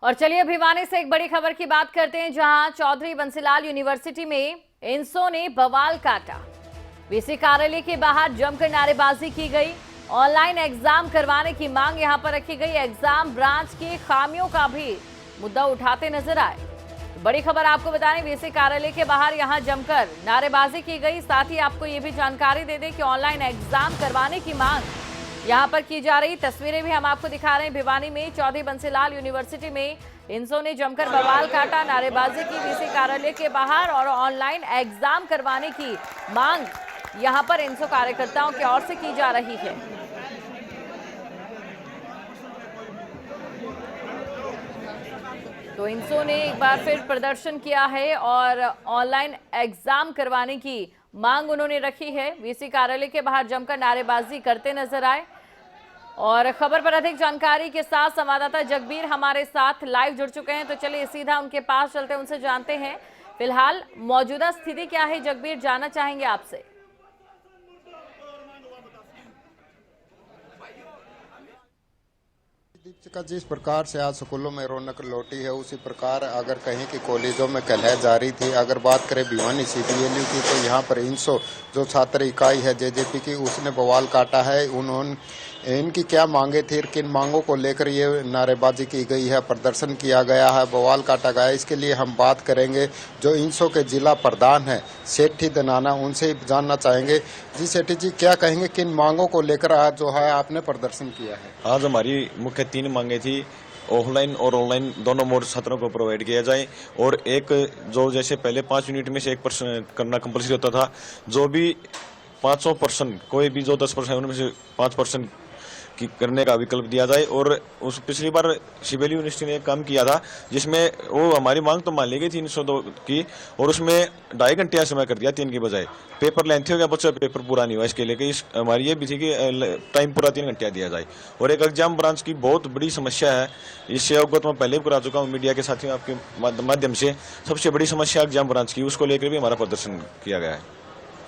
और चलिए भिवानी से एक बड़ी खबर की बात करते हैं, जहां चौधरी बंसीलाल यूनिवर्सिटी में इंसो ने बवाल काटा। वीसी कार्यालय के बाहर जमकर नारेबाजी की गई। ऑनलाइन एग्जाम करवाने की मांग यहां पर रखी गई। एग्जाम ब्रांच की खामियों का भी मुद्दा उठाते नजर आए। बड़ी खबर आपको बता दें, वीसी कार्यालय के बाहर यहां जमकर नारेबाजी की गई। साथ ही आपको ये भी जानकारी दे दें कि ऑनलाइन एग्जाम करवाने की मांग यहां पर की जा रही। तस्वीरें भी हम आपको दिखा रहे हैं। भिवानी में चौधरी बंसीलाल यूनिवर्सिटी में इंसो ने जमकर बवाल काटा, नारेबाजी की वीसी कार्यालय के बाहर और ऑनलाइन एग्जाम करवाने की मांग यहां पर इंसो कार्यकर्ताओं की ओर से की जा रही है। तो इंसो ने एक बार फिर प्रदर्शन किया है और ऑनलाइन एग्जाम करवाने की मांग उन्होंने रखी है। वीसी कार्यालय के बाहर जमकर नारेबाजी करते नजर आए। और खबर पर अधिक जानकारी के साथ संवाददाता जगबीर हमारे साथ लाइव जुड़ चुके हैं, तो चलिए सीधा उनके पास चलते हैं, उनसे जानते हैं फिलहाल मौजूदा स्थिति क्या है। जगबीर, जानना चाहेंगे आपसे। दीपिका, जिस प्रकार से आज स्कूलों में रौनक लौटी है, उसी प्रकार अगर कहें कि कॉलेजों में कलह जारी थी। अगर बात करें भिवानी CPLU की, तो यहाँ पर इंसो जो छात्र इकाई है JJP की, उसने बवाल काटा है। उन्होंने इनकी क्या मांगे थी, किन मांगों को लेकर ये नारेबाजी की गई है, प्रदर्शन किया गया है, बवाल काटा गया है, इसके लिए हम बात करेंगे जो इंसो के जिला प्रधान हैं सेठी दनाना, उनसे जानना चाहेंगे। जी सेठी जी, क्या कहेंगे, किन मांगों को लेकर आज जो है आपने प्रदर्शन किया है? आज हमारी मुख्य 3 मांगे थी। ऑफलाइन और ऑनलाइन दोनों मोड छात्रों को प्रोवाइड किया जाए, और एक जो जैसे पहले 5 यूनिट में से 1% करना कंपल्सरी होता था, जो भी 500% कोई भी जो 10% उनमें से 5% की करने का विकल्प दिया जाए। और उस पिछली बार CPLU यूनिवर्सिटी ने एक काम किया था जिसमें वो हमारी मांग तो मान ली गई 302 की, और उसमें 2.5 घंटे समय कर दिया 3 की बजाय। पेपर लेंथी हो गया, बच्चा पेपर पूरा नहीं हुआ, इसके लिए हमारी ये भी थी कि टाइम पूरा 3 घंटे दिया जाए। और एक एग्जाम ब्रांच की बहुत बड़ी समस्या है, इससे अवगत मैं पहले भी करा चुका हूँ मीडिया के साथियों आपके माध्यम से। सबसे बड़ी समस्या एग्जाम ब्रांच की, उसको लेकर भी हमारा प्रदर्शन किया गया है।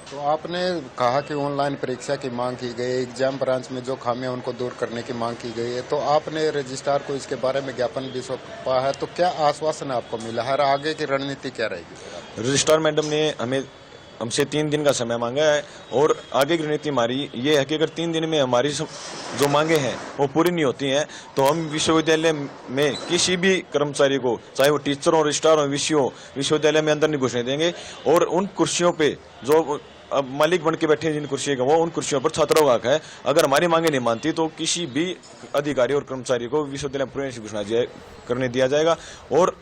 तो आपने कहा कि ऑनलाइन परीक्षा की मांग की गई, एग्जाम ब्रांच में जो खामियां उनको दूर करने की मांग की गई है, तो आपने रजिस्ट्रार को इसके बारे में ज्ञापन भी सौंपा है, तो क्या आश्वासन आपको मिला है, आगे की रणनीति क्या रहेगी? रजिस्ट्रार मैडम ने हमसे 3 दिन का समय मांगा है, और आगे की रणनीति हमारी ये है कि अगर 3 दिन में हमारी जो मांगे हैं वो पूरी नहीं होती हैं, तो हम विश्वविद्यालय में किसी भी कर्मचारी को, चाहे वो टीचर हो, रजिस्ट्रार हो, VC हो, विश्वविद्यालय में अंदर नहीं घुसने देंगे। और उन कुर्सियों पे जो अब मालिक बन के बैठे हैं जिन कुर्सियों का, वो उन कुर्सियों पर छात्रों का हक है। अगर हमारी मांगे नहीं मानती तो किसी भी अधिकारी और कर्मचारी को विश्वविद्यालय में प्रवेश घोषणा करने दिया जाएगा। और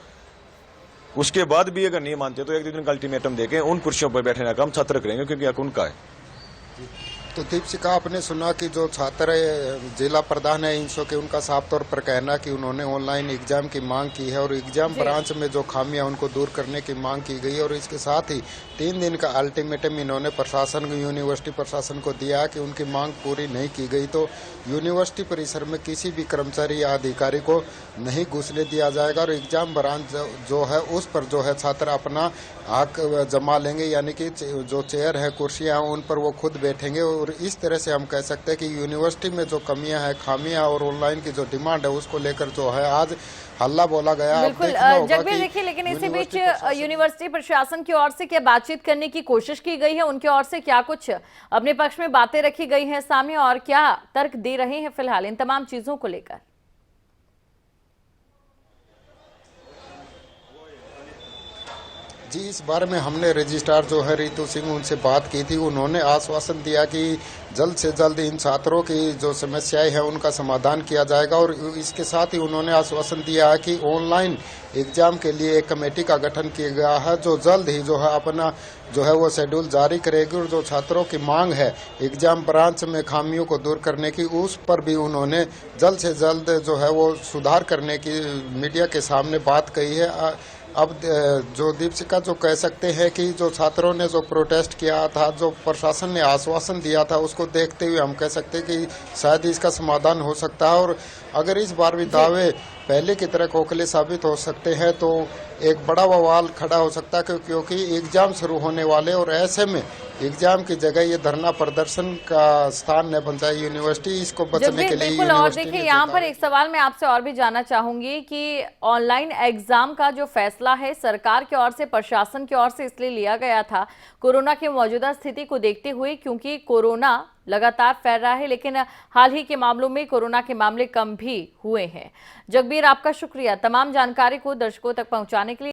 उसके बाद भी अगर नहीं मानते तो 1-2 दिन का अल्टीमेटम देके उन कुर्सियों पर बैठने का काम छात्र करेंगे, क्योंकि हक उनका है। तो दीपिका, आपने सुना कि जो छात्र जिला प्रधान है इंसो के, उनका साफ तौर पर कहना कि उन्होंने ऑनलाइन एग्जाम की मांग की है और एग्जाम ब्रांच में जो खामियां उनको दूर करने की मांग की गई, और इसके साथ ही 3 दिन का अल्टीमेटम इन्होंने प्रशासन, यूनिवर्सिटी प्रशासन को दिया कि उनकी मांग पूरी नहीं की गई तो यूनिवर्सिटी परिसर में किसी भी कर्मचारी या अधिकारी को नहीं घुसने दिया जाएगा, और एग्जाम ब्रांच जो है उस पर जो है छात्र अपना हक जमा लेंगे, यानी कि जो चेयर है, कुर्सियां, उन पर वो खुद बैठेंगे। और इस तरह से हम कह सकते हैं कि यूनिवर्सिटी में जो कमियां हैं, खामियां और ऑनलाइन की जो डिमांड है, उसको लेकर जो है आज हल्ला बोला गया। बिल्कुल जगबीर, देखिए, लेकिन इसी बीच यूनिवर्सिटी प्रशासन की ओर से क्या बातचीत करने की कोशिश की गई है? उनकी ओर से क्या कुछ अपने पक्ष में बातें रखी गई हैं सामने, और क्या तर्क दे रहे हैं फिलहाल इन तमाम चीजों को लेकर? जी, इस बारे में हमने रजिस्ट्रार जो है रितु सिंह, उनसे बात की थी। उन्होंने आश्वासन दिया कि जल्द से जल्द इन छात्रों की जो समस्याएं हैं उनका समाधान किया जाएगा, और इसके साथ ही उन्होंने आश्वासन दिया है कि ऑनलाइन एग्जाम के लिए एक कमेटी का गठन किया गया है, जो जल्द ही जो है अपना जो है वो शेड्यूल जारी करेगी, और जो छात्रों की मांग है एग्जाम ब्रांच में खामियों को दूर करने की, उस पर भी उन्होंने जल्द से जल्द जो है वो सुधार करने की मीडिया के सामने बात कही है। अब जो दीपिका, जो कह सकते हैं कि जो छात्रों ने जो प्रोटेस्ट किया था, जो प्रशासन ने आश्वासन दिया था, उसको देखते हुए हम कह सकते हैं कि शायद इसका समाधान हो सकता है। और अगर इस बार भी दावे पहले की तरह खोखले साबित हो सकते हैं तो एक बड़ा बवाल खड़ा हो सकता है क्योंकि एग्जाम शुरू होने वाले और ऐसे में एग्जाम की जगह ये धरना प्रदर्शन का स्थान न बन जाए यूनिवर्सिटी, इसको बचने के लिए बिल्कुल। और देखिए यहाँ पर एक सवाल मैं आपसे और भी जानना चाहूंगी कि ऑनलाइन एग्जाम का जो फैसला है सरकार की ओर से, प्रशासन की ओर से इसलिए लिया गया था कोरोना की मौजूदा स्थिति को देखते हुए, क्योंकि कोरोना लगातार फैल रहा है, लेकिन हाल ही के मामलों में कोरोना के मामले कम भी हुए हैं। जगबीर, आपका शुक्रिया तमाम जानकारी को दर्शकों तक पहुंचाने के लिए।